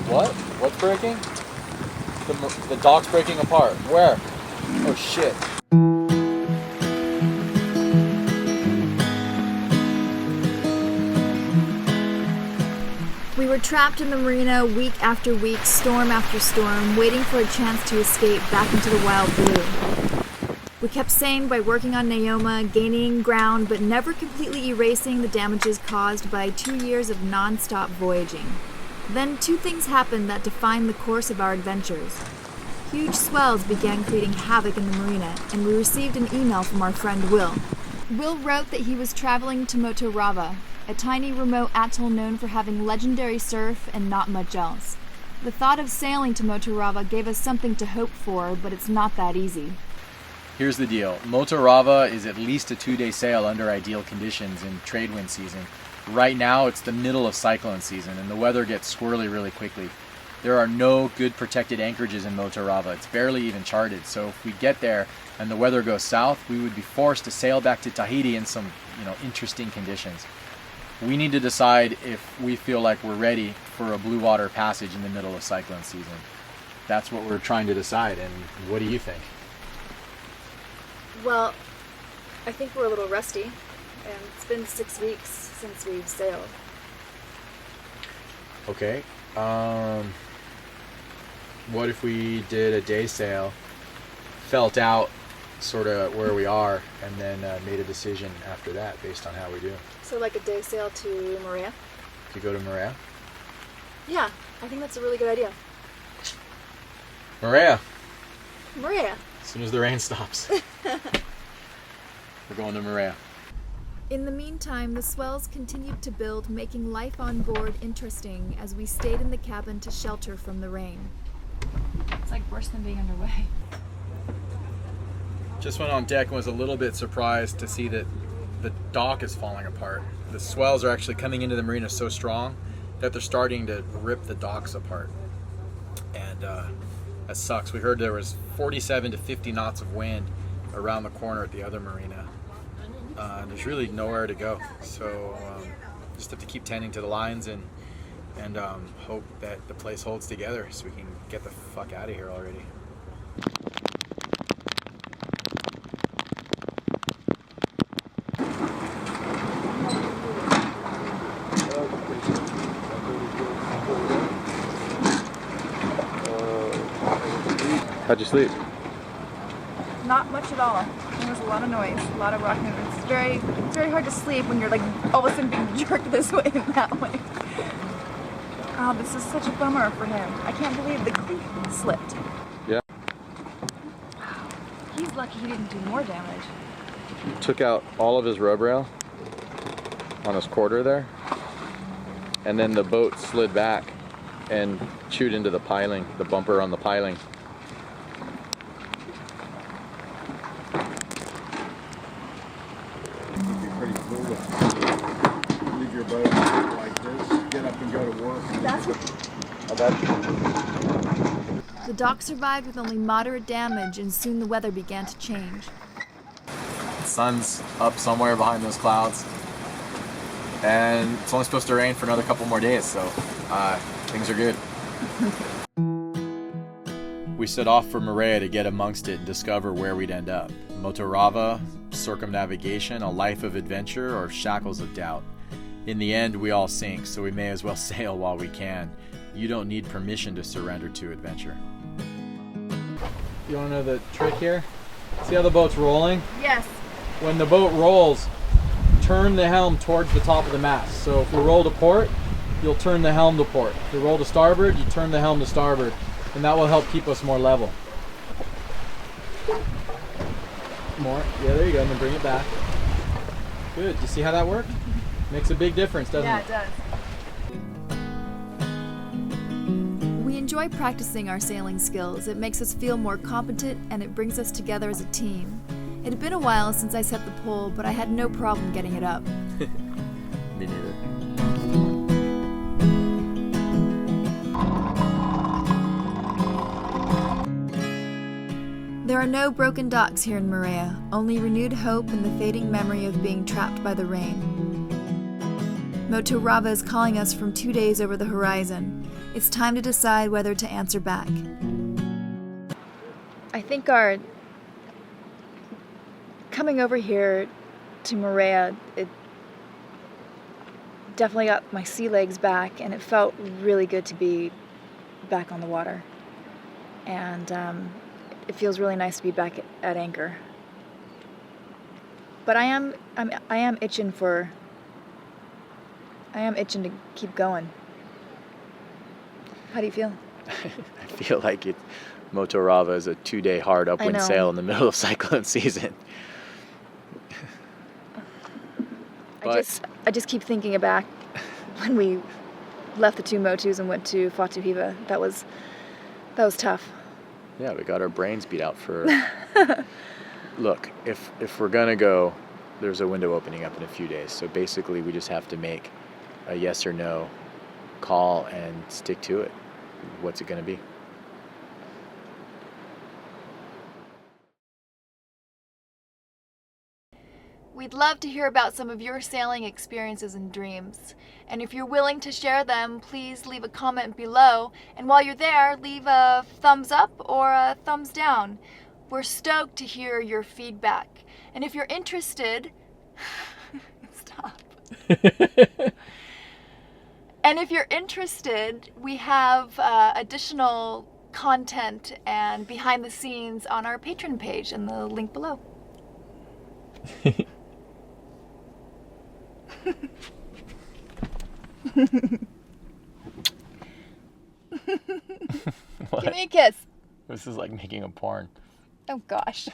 What? What's breaking? The dock's breaking apart. Where? Oh shit. We were trapped in the marina week after week, storm after storm, waiting for a chance to escape back into the wild blue. We kept sane by working on Neoma, gaining ground, but never completely erasing the damages caused by 2 years of non-stop voyaging. Then 2 things happened that defined the course of our adventures. Huge swells began creating havoc in the marina, and we received an email from our friend Will. Will wrote that he was traveling to Motorava, a tiny remote atoll known for having legendary surf and not much else. The thought of sailing to Motorava gave us something to hope for, but it's not that easy. Here's the deal. Motorava is at least a 2-day sail under ideal conditions in trade wind season. Right now it's the middle of cyclone season and the weather gets squirrely really quickly. There are no good protected anchorages in Motorava. It's barely even charted. So if we get there and the weather goes south, we would be forced to sail back to Tahiti in some, interesting conditions. We need to decide if we feel like we're ready for a blue water passage in the middle of cyclone season. That's what we're trying to decide, and what do you think? Well, I think we're a little rusty, and it's been 6 weeks since we've sailed. Okay. What if we did a day sail, felt out sort of where we are, and then made a decision after that based on how we do? So like a day sail to Moorea? To go to Moorea? Yeah, I think that's a really good idea. Moorea! Moorea! As soon as the rain stops. We're going to Moorea. In the meantime, the swells continued to build, making life on board interesting as we stayed in the cabin to shelter from the rain. It's like worse than being underway. Just went on deck and was a little bit surprised to see that the dock is falling apart. The swells are actually coming into the marina so strong that they're starting to rip the docks apart. And that sucks. We heard there was 47 to 50 knots of wind around the corner at the other marina. And there's really nowhere to go. So just have to keep tending to the lines and hope that the place holds together so we can get the fuck out of here already. How'd you sleep? Not much at all. There was a lot of noise, a lot of rocking. It's very hard to sleep when you're like all of a sudden being jerked this way and that way. Oh, this is such a bummer for him. I can't believe the cleat slipped. Yeah. He's lucky he didn't do more damage. Took out all of his rub rail on his quarter there, and then the boat slid back and chewed into the piling, the bumper on the piling. It'd be pretty cool to leave your boat like this, get up and go to work. The dock survived with only moderate damage, and soon the weather began to change. The sun's up somewhere behind those clouds, and it's only supposed to rain for another couple more days, so things are good. We set off for Moorea to get amongst it and discover where we'd end up. Motorava, circumnavigation, a life of adventure, or shackles of doubt. In the end, we all sink, so we may as well sail while we can. You don't need permission to surrender to adventure. You want to know the trick here? See how the boat's rolling? Yes. When the boat rolls, turn the helm towards the top of the mast. So if we roll to port, you'll turn the helm to port. If you roll to starboard, you turn the helm to starboard. And that will help keep us more level. More. Yeah, there you go. And then bring it back. Good. You see how that worked? Makes a big difference, doesn't it? Yeah, it does. We enjoy practicing our sailing skills. It makes us feel more competent, and it brings us together as a team. It had been a while since I set the pole, but I had no problem getting it up. Me neither. There are no broken docks here in Moorea, only renewed hope and the fading memory of being trapped by the rain. Motorava is calling us from 2 days over the horizon. It's time to decide whether to answer back. I think our coming over here to Moorea, it definitely got my sea legs back, and it felt really good to be back on the water. And it feels really nice to be back at anchor. But I am itching to keep going. How do you feel? I feel like Motorava is a 2-day hard upwind sail in the middle of cyclone season. I just keep thinking back when we left the 2 Motus and went to Fatu Hiva. That was tough. Yeah, we got our brains beat out for... Look, if we're gonna go, there's a window opening up in a few days. So basically we just have to make a yes or no call and stick to it. What's it gonna be? We'd love to hear about some of your sailing experiences and dreams. And if you're willing to share them, please leave a comment below. And while you're there, leave a thumbs up or a thumbs down. We're stoked to hear your feedback. And if you're interested, stop. And if you're interested, we have additional content and behind the scenes on our Patreon page in the link below. Give me a kiss. This is like making a porn. Oh gosh.